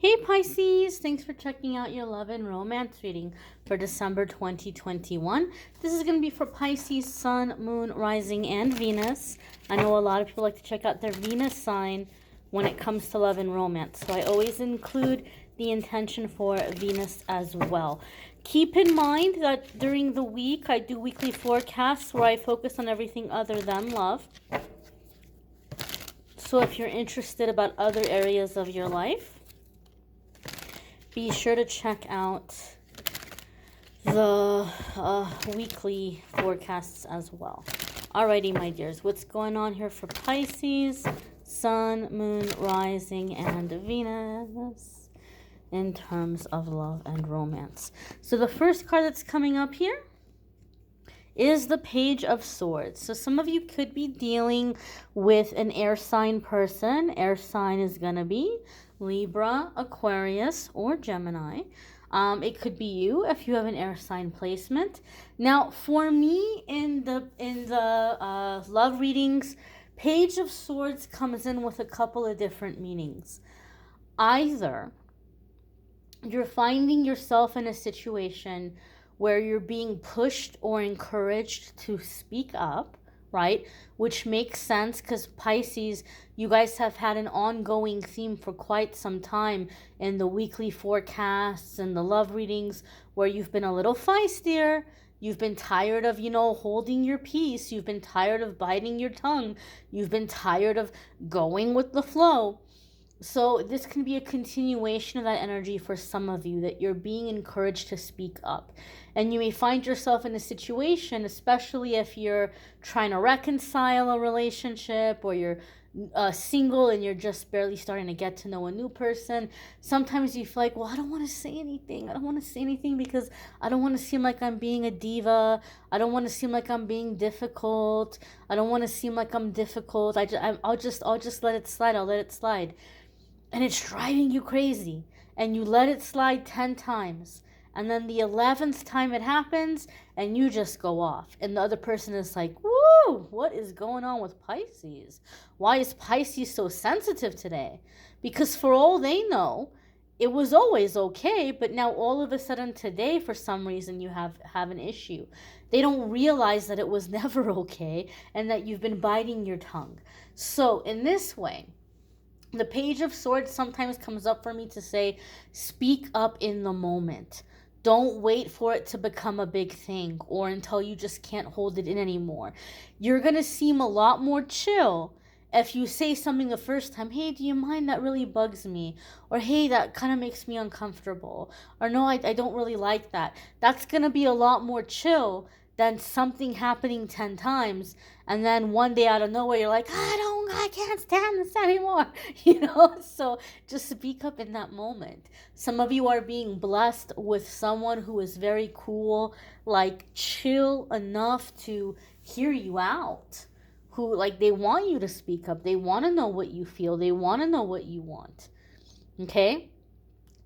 Hey Pisces, thanks for checking out your love and romance reading for December 2021. This is going to be for Pisces, Sun, Moon, Rising, and Venus. I know a lot of people like to check out their Venus sign when it comes to love and romance, so I always include the intention for Venus as well. Keep in mind that during the week I do weekly forecasts where I focus on everything other than love. So if you're interested about other areas of your life, be sure to check out the weekly forecasts as well. Alrighty, my dears, what's going on here for Pisces, Sun, Moon, Rising, and Venus in terms of love and romance? So the first card that's coming up here is the Page of Swords. So some of you could be dealing with an air sign person. Air sign is going to be Libra, Aquarius, or Gemini. It could be you if you have an air sign placement. Now, for me, in the love readings, Page of Swords comes in with a couple of different meanings. Either you're finding yourself in a situation where you're being pushed or encouraged to speak up, right? Which makes sense because Pisces, you guys have had an ongoing theme for quite some time in the weekly forecasts and the love readings where you've been a little feistier. You've been tired of, holding your peace. You've been tired of biting your tongue. You've been tired of going with the flow. So this can be a continuation of that energy for some of you, that you're being encouraged to speak up. And you may find yourself in a situation, especially if you're trying to reconcile a relationship or you're single and you're just barely starting to get to know a new person. Sometimes you feel like, well, I don't want to say anything. I don't want to say anything because I don't want to seem like I'm being a diva. I don't want to seem like I'm being difficult. I don't want to seem like I'm difficult. I'll just let it slide. I'll let it slide. And it's driving you crazy. And you let it slide 10 times. And then the 11th time it happens, and you just go off. And the other person is like, woo, what is going on with Pisces? Why is Pisces so sensitive today? Because for all they know, it was always okay, but now all of a sudden today, for some reason, you have an issue. They don't realize that it was never okay and that you've been biting your tongue. So in this way, the Page of Swords sometimes comes up for me to say, speak up in the moment. Don't wait for it to become a big thing or until you just can't hold it in anymore. You're going to seem a lot more chill if you say something the first time. Hey, do you mind? That really bugs me. Or hey, that kind of makes me uncomfortable. Or no, I don't really like that. That's going to be a lot more chill than something happening 10 times and then one day out of nowhere you're like, I can't stand this anymore. So just speak up in that moment. Some of you are being blessed with someone who is very cool, like chill enough to hear you out, who, like, they want you to speak up. They want to know what you feel. They want to know what you want. Okay?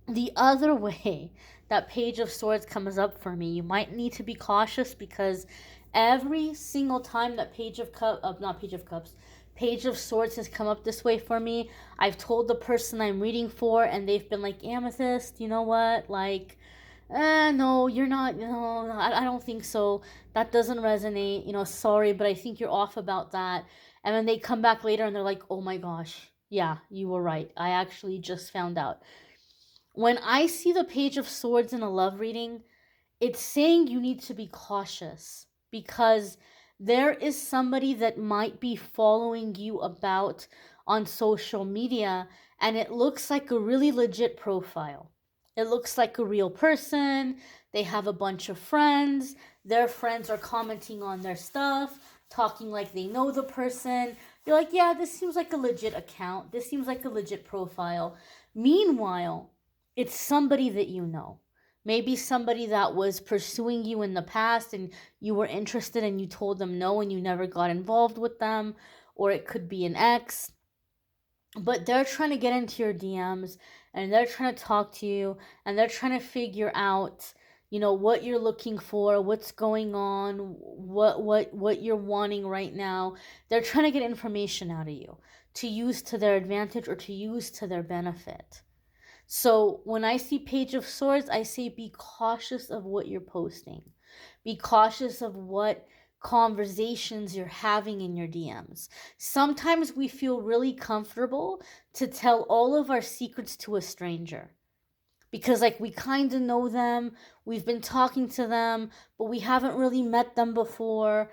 The other way that Page of Swords comes up for me, you might need to be cautious because every single time that Page of Swords has come up this way for me, I've told the person I'm reading for and they've been like, Amethyst, you know what? Like, no, you're not, I don't think so. That doesn't resonate, sorry, but I think you're off about that. And then they come back later and they're like, oh my gosh, yeah, you were right. I actually just found out. When I see the Page of Swords in a love reading, it's saying you need to be cautious because there is somebody that might be following you about on social media and it looks like a really legit profile. It looks like a real person. They have a bunch of friends. Their friends are commenting on their stuff, talking like they know the person. You're like, yeah, this seems like a legit account. This seems like a legit profile. Meanwhile, it's somebody that you know. Maybe somebody that was pursuing you in the past and you were interested and you told them no and you never got involved with them. Or it could be an ex. But they're trying to get into your DMs and they're trying to talk to you and they're trying to figure out, what you're looking for, what's going on, what you're wanting right now. They're trying to get information out of you to use to their advantage or to use to their benefit. So when I see Page of Swords, I say be cautious of what you're posting. Be cautious of what conversations you're having in your DMs. Sometimes we feel really comfortable to tell all of our secrets to a stranger because like we kind of know them, we've been talking to them, but we haven't really met them before,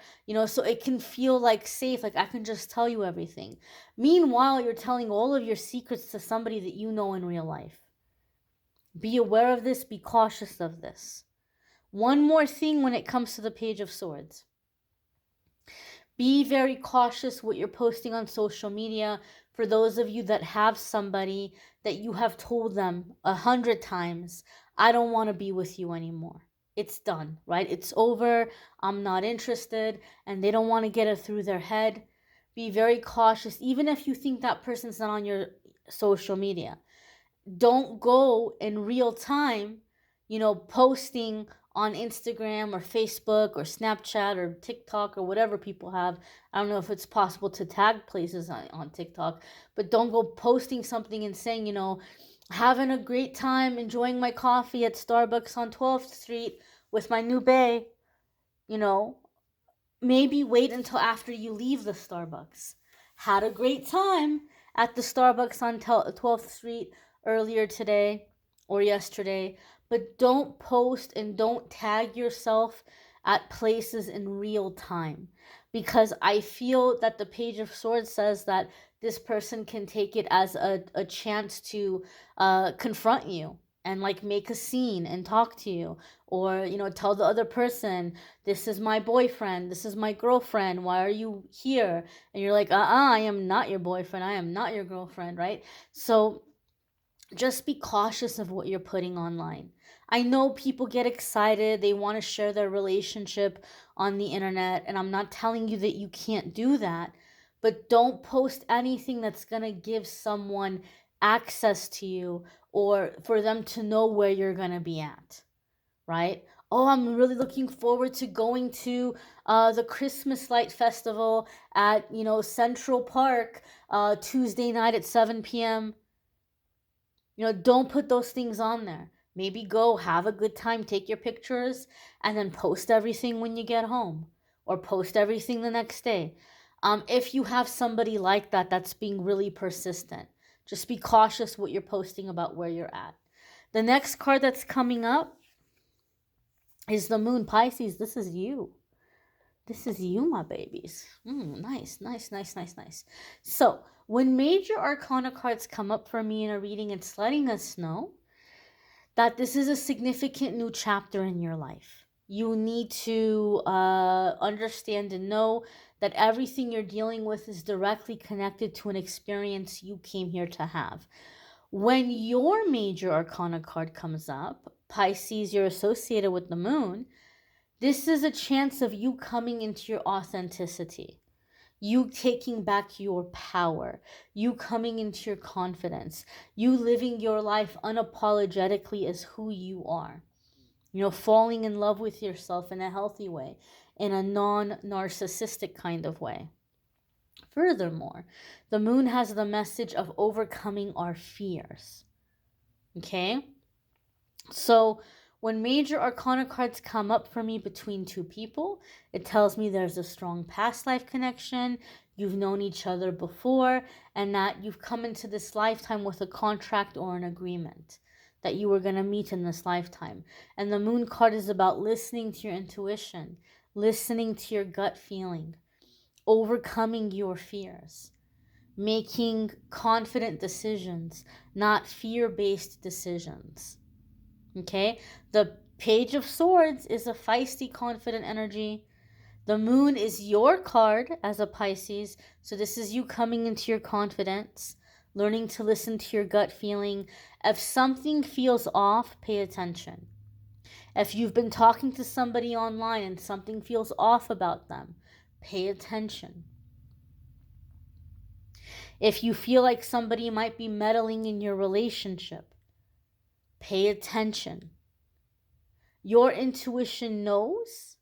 so it can feel like safe, like I can just tell you everything. Meanwhile, you're telling all of your secrets to somebody that you know in real life. Be aware of this, be cautious of this. One more thing when it comes to the Page of Swords. Be very cautious what you're posting on social media. For those of you that have somebody that you have told them 100 times, I don't want to be with you anymore. It's done, right? It's over. I'm not interested. And they don't want to get it through their head. Be very cautious, even if you think that person's not on your social media. Don't go in real time, posting on Instagram or Facebook or Snapchat or TikTok or whatever people have. I don't know if it's possible to tag places on TikTok, but don't go posting something and saying, having a great time enjoying my coffee at Starbucks on 12th Street with my new bae. Maybe wait until after you leave the Starbucks. Had a great time at the Starbucks on 12th Street earlier today or yesterday, but don't post and don't tag yourself at places in real time, because I feel that the Page of Swords says that this person can take it as a chance to confront you and like make a scene and talk to you, or tell the other person, this is my boyfriend, this is my girlfriend, why are you here? And you're like, I am not your boyfriend, I am not your girlfriend, right? So just be cautious of what you're putting online. I know people get excited, they want to share their relationship on the internet, and I'm not telling you that you can't do that, but don't post anything that's going to give someone access to you or for them to know where you're going to be at, right? Oh, I'm really looking forward to going to the Christmas Light Festival at, Central Park Tuesday night at 7 p.m. Don't put those things on there. Maybe go have a good time, take your pictures, and then post everything when you get home or post everything the next day. If you have somebody like that that's being really persistent, just be cautious what you're posting about where you're at. The next card that's coming up is the Moon. Pisces, this is you. This is you, my babies. Nice, nice, nice, nice, nice. So, when major arcana cards come up for me in a reading, it's letting us know that this is a significant new chapter in your life. You need to understand and know that everything you're dealing with is directly connected to an experience you came here to have. When your major arcana card comes up, Pisces, you're associated with the Moon, this is a chance of you coming into your authenticity, you taking back your power, you coming into your confidence, you living your life unapologetically as who you are. Falling in love with yourself in a healthy way, in a non-narcissistic kind of way. Furthermore, the Moon has the message of overcoming our fears. Okay? So when major arcana cards come up for me between two people, it tells me there's a strong past life connection, you've known each other before, and that you've come into this lifetime with a contract or an agreement that you were going to meet in this lifetime. And the Moon card is about listening to your intuition, listening to your gut feeling, overcoming your fears, making confident decisions, not fear-based decisions. Okay, the Page of Swords is a feisty, confident energy. The Moon is your card as a Pisces, so this is you coming into your confidence, learning to listen to your gut feeling. If something feels off, pay attention. If you've been talking to somebody online and something feels off about them, pay attention. If you feel like somebody might be meddling in your relationship, pay attention. Your intuition knows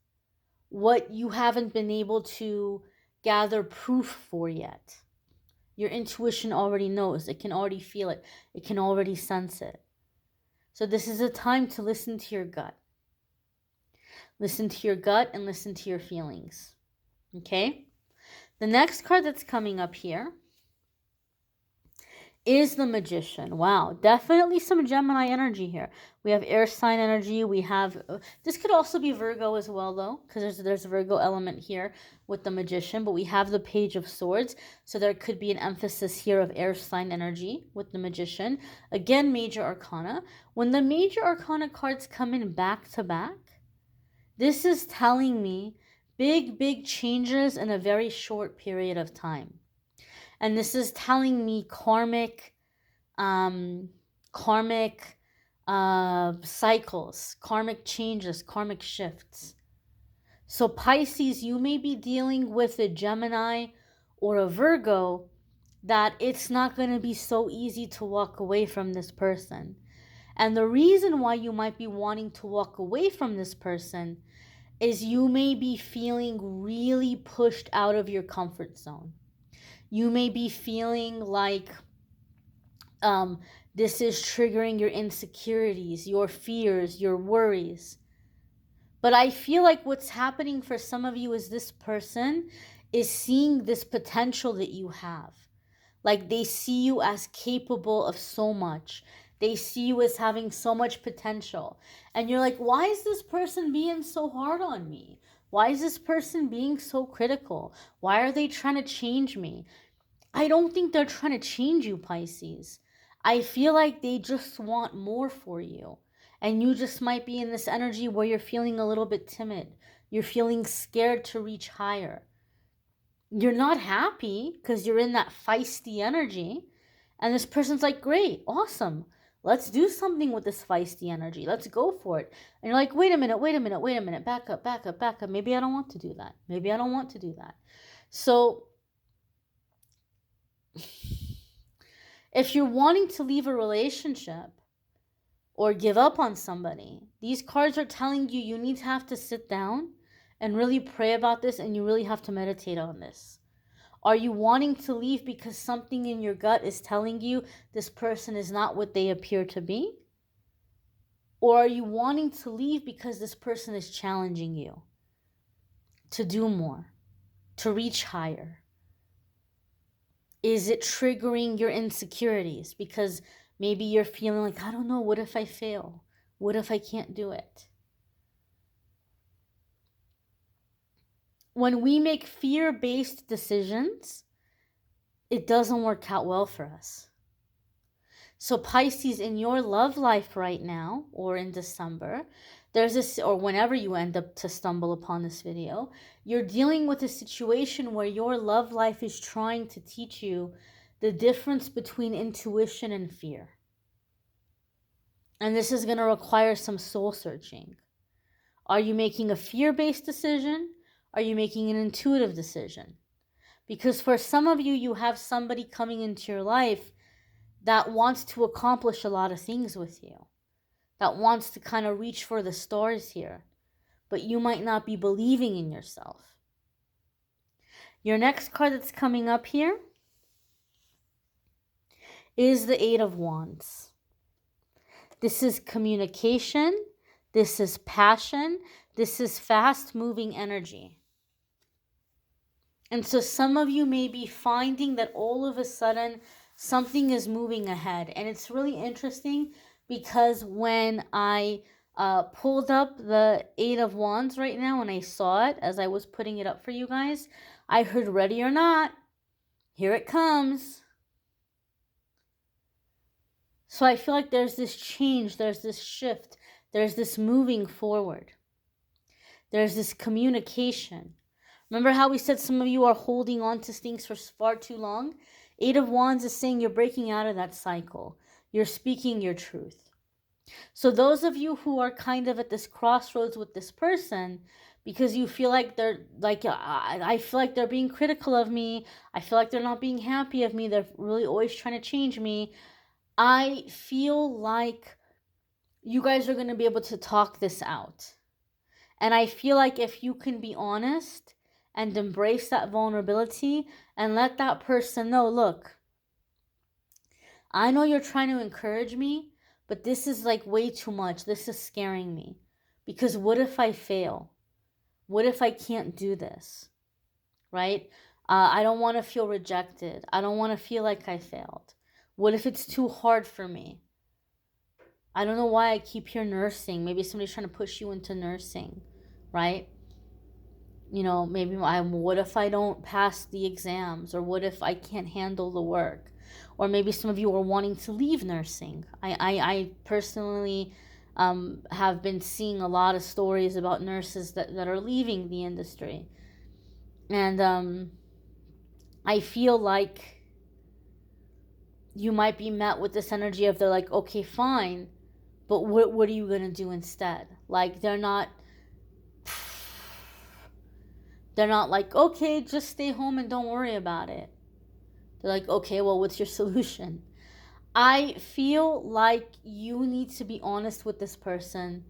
what you haven't been able to gather proof for yet. Your intuition already knows. It can already feel it. It can already sense it. So this is a time to listen to your gut. Listen to your gut and listen to your feelings. Okay? The next card that's coming up here is the Magician. Wow, definitely some Gemini energy here. We have air sign energy. We have, this could also be Virgo as well though, because there's a Virgo element here with the Magician, but we have the Page of Swords. So there could be an emphasis here of air sign energy with the Magician. Again, Major Arcana. When the Major Arcana cards come in back to back, this is telling me big changes in a very short period of time. And this is telling me karmic cycles, karmic changes, karmic shifts. So Pisces, you may be dealing with a Gemini or a Virgo that it's not going to be so easy to walk away from this person. And the reason why you might be wanting to walk away from this person is you may be feeling really pushed out of your comfort zone. You may be feeling like this is triggering your insecurities, your fears, your worries. But I feel like what's happening for some of you is this person is seeing this potential that you have. Like they see you as capable of so much. They see you as having so much potential. And you're like, why is this person being so hard on me? Why is this person being so critical? Why are they trying to change me? I don't think they're trying to change you, Pisces. I feel like they just want more for you. And you just might be in this energy where you're feeling a little bit timid. You're feeling scared to reach higher. You're not happy because you're in that feisty energy. And this person's like, great, awesome. Let's do something with this feisty energy. Let's go for it. And you're like, wait a minute. Back up. Maybe I don't want to do that. So if you're wanting to leave a relationship or give up on somebody, these cards are telling you you need to have to sit down and really pray about this, and you really have to meditate on this. Are you wanting to leave because something in your gut is telling you this person is not what they appear to be? Or are you wanting to leave because this person is challenging you to do more, to reach higher? Is it triggering your insecurities? Because maybe you're feeling like, I don't know, what if I fail? What if I can't do it? When we make fear-based decisions, it doesn't work out well for us. So Pisces, in your love life right now, or in December, there's this, or whenever you end up to stumble upon this video, you're dealing with a situation where your love life is trying to teach you the difference between intuition and fear. And this is going to require some soul searching. Are you making a fear-based decision? Are you making an intuitive decision? Because for some of you, you have somebody coming into your life that wants to accomplish a lot of things with you, that wants to kind of reach for the stars here, but you might not be believing in yourself. Your next card that's coming up here is the Eight of Wands. This is communication. This is passion. This is fast-moving energy. And so some of you may be finding that all of a sudden something is moving ahead. And it's really interesting because when I pulled up the Eight of Wands right now and I saw it as I was putting it up for you guys, I heard ready or not, here it comes. So I feel like there's this change, there's this shift, there's this moving forward. There's this communication. Remember how we said some of you are holding on to things for far too long? Eight of Wands is saying you're breaking out of that cycle. You're speaking your truth. So those of you who are kind of at this crossroads with this person, because you feel like they're like, I feel like they're being critical of me. I feel like they're not being happy of me. They're really always trying to change me. I feel like you guys are going to be able to talk this out. And I feel like if you can be honest and embrace that vulnerability and let that person know, look, I know you're trying to encourage me, but this is like way too much. This is scaring me. Because what if I fail? What if I can't do this? Right? I don't want to feel rejected. I don't want to feel like I failed. What if it's too hard for me? I don't know why I keep here nursing. Maybe somebody's trying to push you into nursing, right? You know, maybe what if I don't pass the exams? Or what if I can't handle the work? Or maybe some of you are wanting to leave nursing. I personally have been seeing a lot of stories about nurses that are leaving the industry. And I feel like you might be met with this energy of they're like, okay, fine, but what are you going to do instead? Like, they're not like, okay, just stay home and don't worry about it. They're like, okay, well, what's your solution? I feel like you need to be honest with this person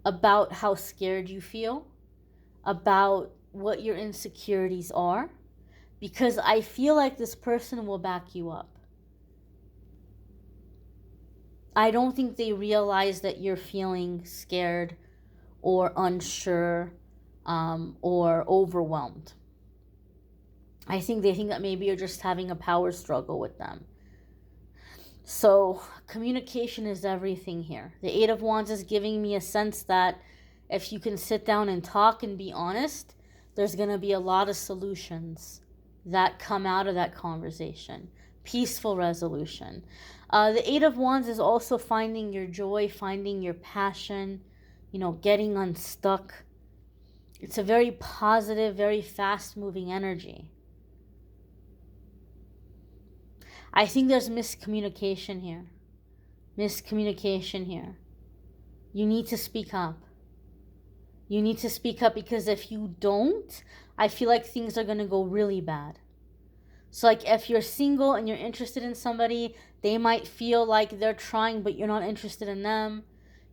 about how scared you feel, about what your insecurities are, because I feel like this person will back you up. I don't think they realize that you're feeling scared or unsure or overwhelmed. I think they think that maybe you're just having a power struggle with them. So communication is everything here. The Eight of Wands is giving me a sense that if you can sit down and talk and be honest, there's going to be a lot of solutions that come out of that conversation. Peaceful resolution. The Eight of Wands is also finding your joy, finding your passion, getting unstuck. It's a very positive, very fast-moving energy. I think there's miscommunication here. You need to speak up. Because if you don't, I feel like things are going to go really bad. So like if you're single and you're interested in somebody, they might feel like they're trying but you're not interested in them.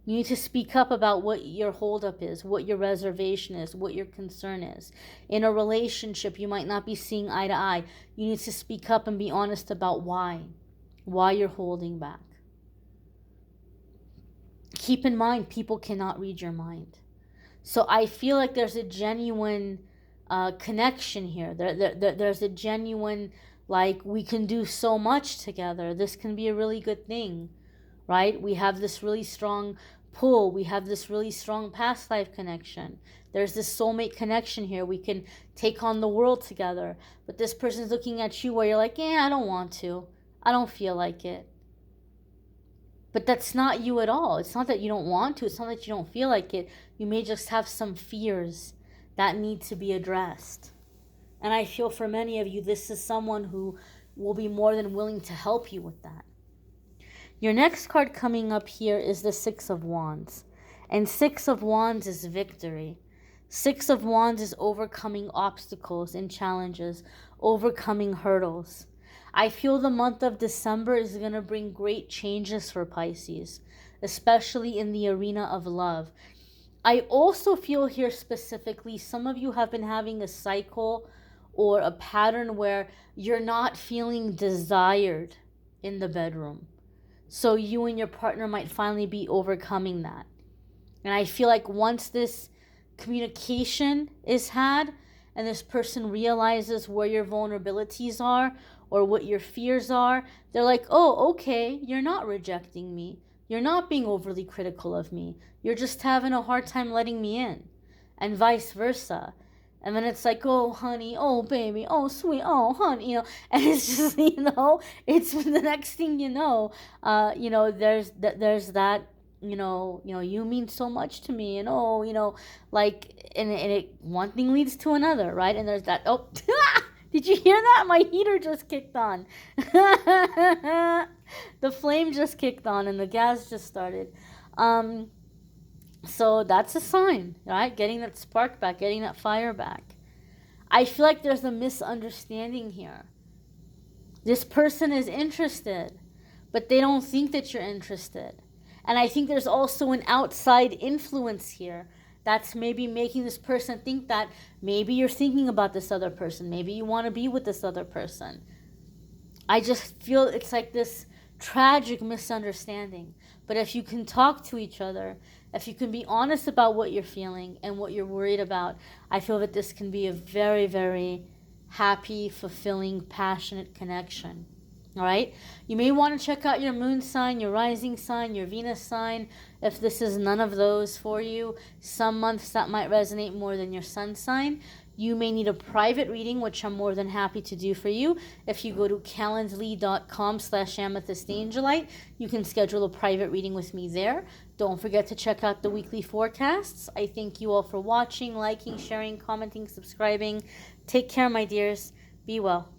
You need to speak up about what your holdup is, what your reservation is, what your concern is. In a relationship, you might not be seeing eye to eye. You need to speak up and be honest about why you're holding back. Keep in mind, people cannot read your mind. So I feel like there's a genuine connection here. There's a genuine, like, we can do so much together. This can be a really good thing, right? We have this really strong pull. We have this really strong past life connection. There's this soulmate connection here. We can take on the world together. But this person's looking at you where you're like, I don't want to. I don't feel like it. But that's not you at all. It's not that you don't want to. It's not that you don't feel like it. You may just have some fears that need to be addressed. And I feel for many of you, this is someone who will be more than willing to help you with that. Your next card coming up here is the Six of Wands. And Six of Wands is victory. Six of Wands is overcoming obstacles and challenges, overcoming hurdles. I feel the month of December is going to bring great changes for Pisces, especially in the arena of love. I also feel here specifically, some of you have been having a cycle or a pattern where you're not feeling desired in the bedroom. So you and your partner might finally be overcoming that. And I feel like once this communication is had and this person realizes where your vulnerabilities are or what your fears are, they're like, oh, okay, you're not rejecting me. You're not being overly critical of me. You're just having a hard time letting me in. And vice versa. And then it's like, oh, honey, oh, baby, oh, sweet, oh, honey, and it's just, it's the next thing you know, there's that, you mean so much to me, and and it, one thing leads to another, right? And there's that, oh, did you hear that? My heater just kicked on. The flame just kicked on and the gas just started. So that's a sign, right? Getting that spark back, getting that fire back. I feel like there's a misunderstanding here. This person is interested, but they don't think that you're interested. And I think there's also an outside influence here that's maybe making this person think that maybe you're thinking about this other person. Maybe you want to be with this other person. I just feel it's like this tragic misunderstanding. But if you can talk to each other, if you can be honest about what you're feeling and what you're worried about, I feel that this can be a very, very happy, fulfilling, passionate connection. All right? You may want to check out your moon sign, your rising sign, your Venus sign. If this is none of those for you, some months that might resonate more than your sun sign. You may need a private reading, which I'm more than happy to do for you. If you go to calendly.com/amethystangelite, you can schedule a private reading with me there. Don't forget to check out the weekly forecasts. I thank you all for watching, liking, sharing, commenting, subscribing. Take care, my dears. Be well.